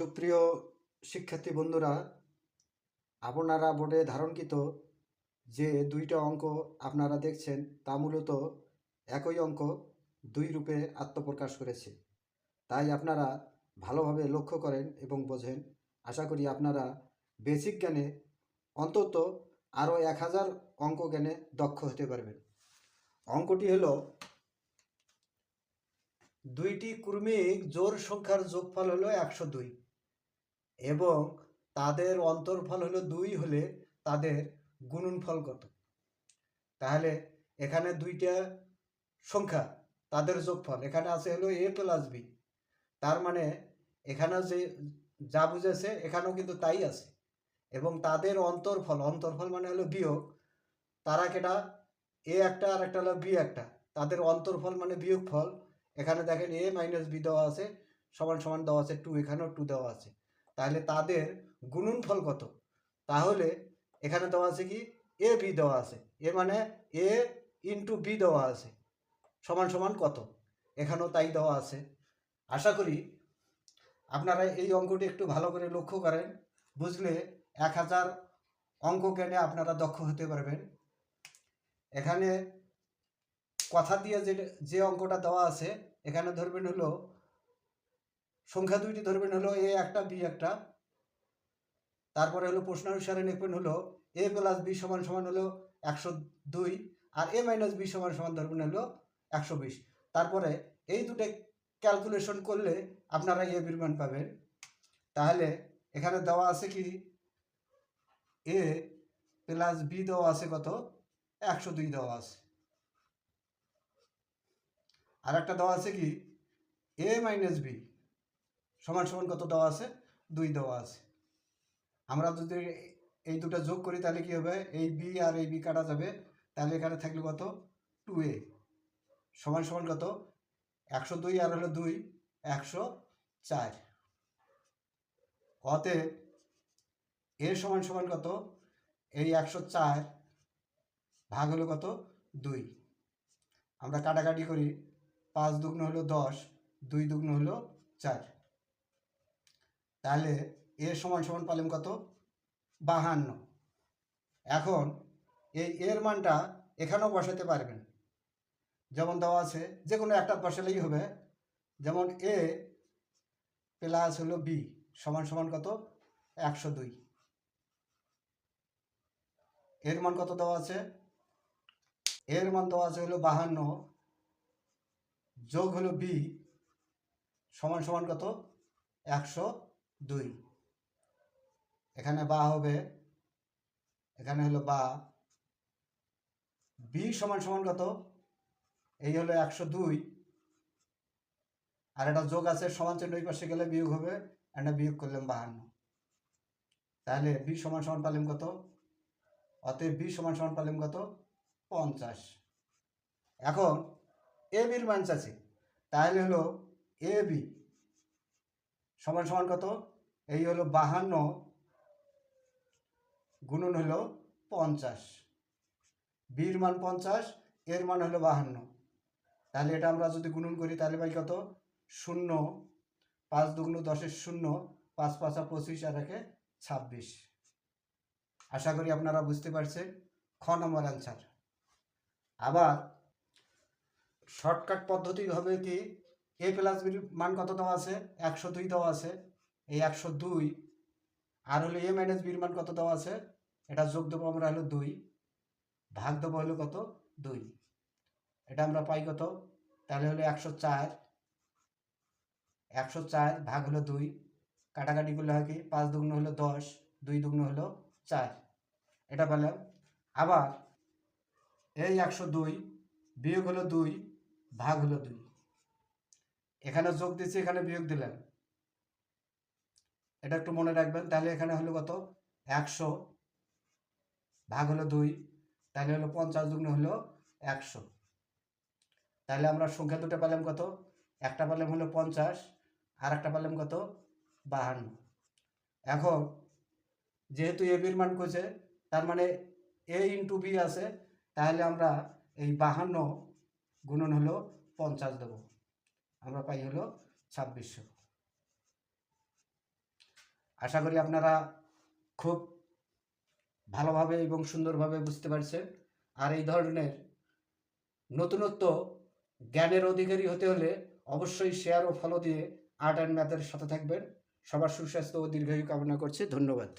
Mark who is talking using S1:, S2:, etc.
S1: সুপ্রিয় শিক্ষার্থী বন্ধুরা, আপনারা বোর্ডে ধারণকৃত যে দুইটা অঙ্ক আপনারা দেখছেন তা মূলত একই অঙ্ক দুই রূপে আত্মপ্রকাশ করেছে। তাই আপনারা ভালোভাবে লক্ষ্য করেন এবং বোঝেন। আশা করি আপনারা বেসিক জ্ঞানে অন্তত আরও 1000 অঙ্ক জ্ঞানে দক্ষ হতে পারবেন। অঙ্কটি হলো দুইটি ক্রমিক জোড় সংখ্যার যোগফল হলো 102 এবং তাদের অন্তরফল হলো 2 হলে তাদের গুণনফল কত। তাহলে এখানে দুইটা সংখ্যা, তাদের যোগফল এখানে আছে হলো a প্লাস বি, তার মানে এখানে যে যা বুঝেছে এখানেও কিন্তু তাই আছে। এবং তাদের অন্তরফল মানে হলো বিয়োগ, তারা কেটা এ একটা আর একটা হলো বি একটা, তাদের অন্তরফল মানে বিয়োগফল। এখানে দেখেন a মাইনাস বি দেওয়া আছে, সমান সমান দেওয়া আছে 2, এখানেও 2 দেওয়া আছে। তাহলে তাদের গুণনফল কত? তাহলে এখানে দেওয়া আছে কি এ বি দেওয়া আছে, এ মানে এ ইন্টু বি দেওয়া আছে, সমান সমান কত, এখানেও তাই দেওয়া আছে। আশা করি আপনারা এই অঙ্কটি একটু ভালো করে লক্ষ্য করেন, বুঝলে 1000 অঙ্ক জ্ঞানে আপনারা দক্ষ হতে পারবেন। এখানে কথা দিয়ে যে অঙ্কটা দেওয়া আছে, এখানে ধরবেন হলো সংখ্যা দুইটি, ধরবেন হলো এ একটা বি একটা, তারপরে হলো প্রশ্ন অনুসারে লিখবেন হলো এ প্লাস বি সমান সমান হলো 102 আর এ মাইনাস বি সমান সমান ধরবেন হলো 120। তারপরে এই দুটো ক্যালকুলেশন করলে আপনারা এ বির মান পাবেন। তাহলে এখানে দেওয়া আছে কি এ প্লাস বি দেওয়া আছে কত, 102 দেওয়া আছে। আর একটা দেওয়া আছে কি এ মাইনাস বি সমান সমান কত দেওয়া আছে, 2 দেওয়া আছে। আমরা যদি এই দুটো যোগ করি তাহলে কি হবে, এই বি আর এই বি কাটা যাবে, তাহলে এখানে থাকলে কত 2a সমান সমান কত 102 আর হলো 2 104। অতএব এ সমান সমান কত, এই 104 ভাগ হলো কত 2। আমরা কাটাকাটি করি, 5 দুগুণ হলো 10, 2 দুগুণ হলো 4। তাহলে এ সমান সমান পেলাম কত 52। এখন এই এর মানটা এখানেও বসাতে পারবেন, যেমন দেওয়া আছে যে কোনো একটা বসালেই হবে। যেমন এ প্লাস হলো বি সমান সমান কত 102, এর মান কত দেওয়া আছে, এর মান দেওয়া আছে হলো 52 যোগ হলো বি সমান সমান কত 102। এখানে বা হবে, এখানে হলো বা, বি সমান সমান কত, এই হলো 102 আর এটা যোগ আছে, সমান চিহ্ন ওই পাশে গেলে বিয়োগ হবে, এটা বিয়োগ করলাম 52। তাহলে বি সমান সমান পেলাম কত, অতএব বি সমান সমান পেলাম কত 50। এখন এ বির মান চাচ্ছি, তাহলে হলো এ বি সমান সমান কত, এই হলো 52 গুণন হলো 50, বির মান 50, এর মান হলো 52। তাহলে এটা আমরা যদি গুণন করি তাহলে পাই কত 0, 5 দুগুণ 10-এর 0, 5 5 25 আর 1 26। আশা করি আপনারা বুঝতে পারছেন খ নম্বর অ্যান্সার। আবার শর্টকাট পদ্ধতি হবে কি, এ প্লাস বির মান কত দেওয়া আছে 102 দেওয়া আছে, এই 102 আর হলো এ মাইনাস বির মান কত দেওয়া আছে, এটা যোগ দেবো আমরা হলো 2, ভাগ দেবো হলো কত 2, এটা আমরা পাই কত, তাহলে হলো 104, 104 ভাগ হলো 2, কাটাকাটি করলে হয় কি 5 দুগুণ হলো 10, 2 দুগুণ হলো 4, এটা পেলাম। আবার এই 102 বিয়োগ হলো 2 ভাগ হলো 2, এখানে যোগ দিচ্ছি এখানে বিয়োগ দিলাম, এটা একটু মনে রাখবেন। তাহলে এখানে হলো কত 100 ভাগ হলো 2, তাহলে হলো 50 দুগুণ হলো 100। তাহলে আমরা সংখ্যা দুটো পেলাম কত, একটা পেলাম হলো 50 আর একটা পেলাম কত 52। এখন যেহেতু এ বির মান কইছে, তার মানে এ ইন্টু বি আছে, তাহলে আমরা এই 52 গুণন হলো 50 দেবো, আমরা পাই হলো 2600। আশা করি আপনারা খুব ভালোভাবে এবং সুন্দরভাবে বুঝতে পারছেন। আর এই ধরনের নতুনত্ব জ্ঞানের অধিকারী হতে হলে অবশ্যই শেয়ার ও ফলো দিয়ে আর্ট অ্যান্ড ম্যাথের সাথে থাকবেন। সবার সুস্বাস্থ্য ও দীর্ঘায়ু কামনা করছি। ধন্যবাদ।